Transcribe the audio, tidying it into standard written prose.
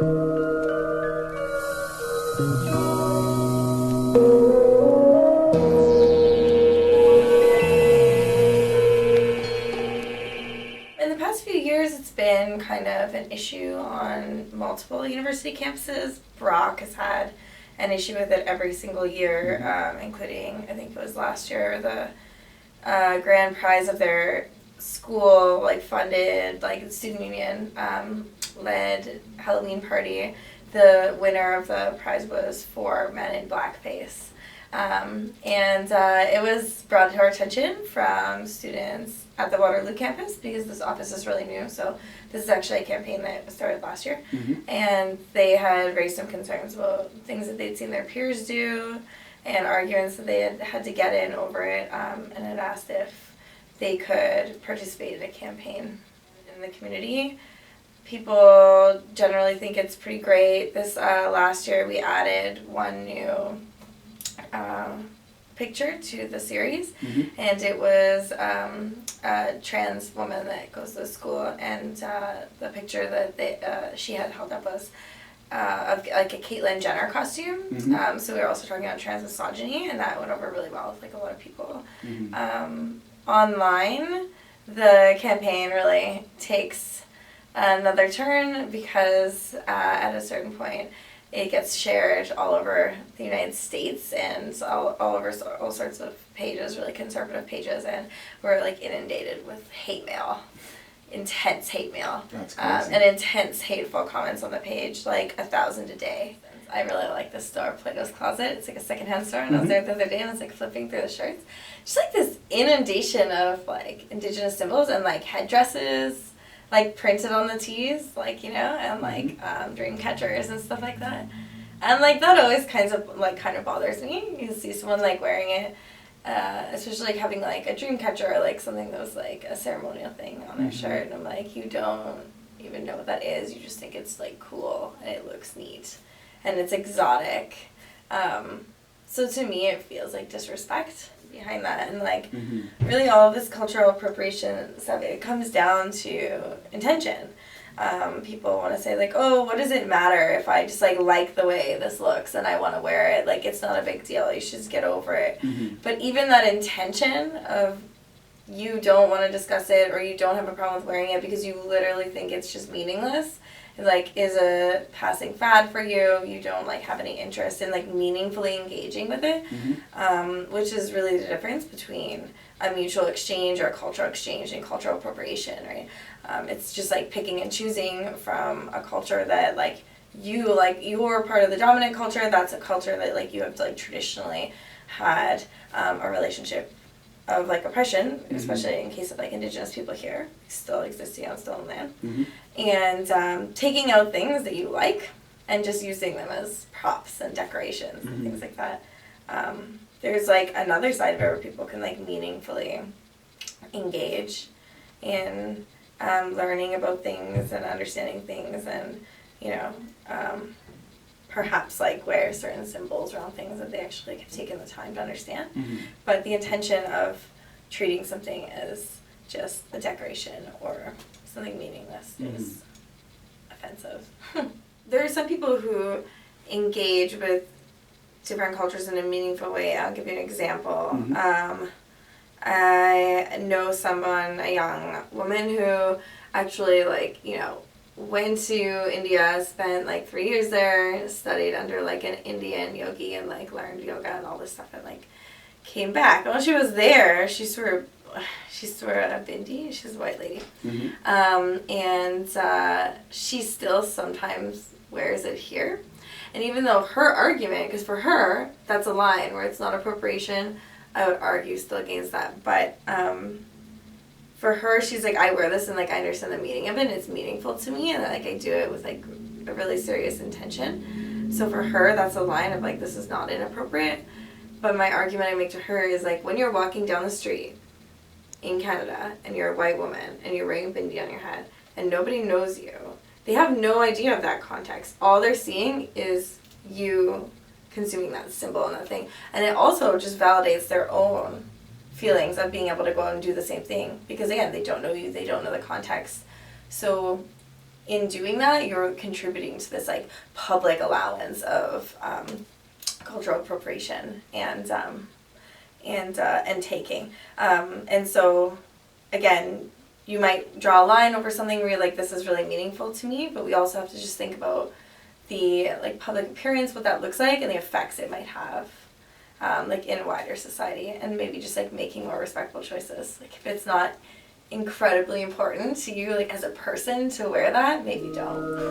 In the past few years, it's been kind of an issue on multiple university campuses. Brock has had an issue with it every single year, including, I think it was last year, the grand prize of their school, like funded, like student union led Halloween party. The winner of the prize was for men in blackface. It was brought to our attention from students at the Waterloo campus because this office is really new. So this is actually a campaign that started last year. And they had raised some concerns about things that they'd seen their peers do and arguments that they had to get in over it, and had asked if they could participate in a campaign in the community. People generally think it's pretty great. This last year we added one new picture to the series, and it was a trans woman that goes to school, and the picture that she had held up was of like a Caitlyn Jenner costume. So we were also talking about trans misogyny, and that went over really well with like a lot of people. Online, the campaign really takes another turn because at a certain point it gets shared all over the United States and all over all sorts of pages, really conservative pages, and we're like inundated with hate mail, intense hate mail. That's crazy. And intense hateful comments on the page, like 1,000 a day. I really like this store, Plato's Closet. It's like a secondhand store, and I was there the other day and I was like flipping through the shirts. Just like this inundation of like Indigenous symbols and like headdresses, like printed on the tees, like, you know, and like dream catchers and stuff like that. And like that always kind of bothers me. You see someone like wearing it, especially like having like a dream catcher or like something that was like a ceremonial thing on their shirt, and I'm like, you don't even know what that is. You just think it's like cool and it looks neat and it's exotic. So to me it feels like disrespect behind that, and like really all of this cultural appropriation stuff, it comes down to intention. People want to say like, oh, what does it matter if I just like the way this looks and I want to wear it, like it's not a big deal, you should just get over it. But even that intention of you don't want to discuss it or you don't have a problem with wearing it because you literally think it's just meaningless, like is a passing fad for you, you don't like have any interest in like meaningfully engaging with it, which is really the difference between a mutual exchange or a cultural exchange and cultural appropriation, right? It's just like picking and choosing from a culture that like you're part of the dominant culture. That's a culture that like you have like traditionally had a relationship of like oppression, especially in case of like Indigenous people here still existing on stolen land, and taking out things that you like and just using them as props and decorations and things like that. There's like another side of it where people can like meaningfully engage in learning about things and understanding things, and you know, perhaps like wear certain symbols around things that they actually have taken the time to understand. But the intention of treating something as just a decoration or something meaningless is offensive. There are some people who engage with different cultures in a meaningful way. I'll give you an example. I know someone, a young woman who actually like, you know, went to India, spent like 3 years there, studied under like an Indian yogi and like learned yoga and all this stuff, and like came back. And while she was there, she swore a bindi. She's a white lady. And she still sometimes wears it here. And even though her argument, because for her, that's a line where it's not appropriation, I would argue still against that. But for her, she's like, I wear this and like I understand the meaning of it and it's meaningful to me, and like I do it with like a really serious intention. So for her, that's a line of like, this is not inappropriate. But my argument I make to her is like, when you're walking down the street in Canada and you're a white woman and you're wearing a bindi on your head and nobody knows you, they have no idea of that context. All they're seeing is you consuming that symbol and that thing. And it also just validates their own feelings of being able to go out and do the same thing. Because again, they don't know you, they don't know the context. So in doing that, you're contributing to this like public allowance of cultural appropriation and taking. And so, again, you might draw a line over something where you're like, this is really meaningful to me, but we also have to just think about the like public appearance, what that looks like, and the effects it might have, like in wider society, and maybe just like making more respectful choices. Like if it's not incredibly important to you, like as a person, to wear that, maybe don't.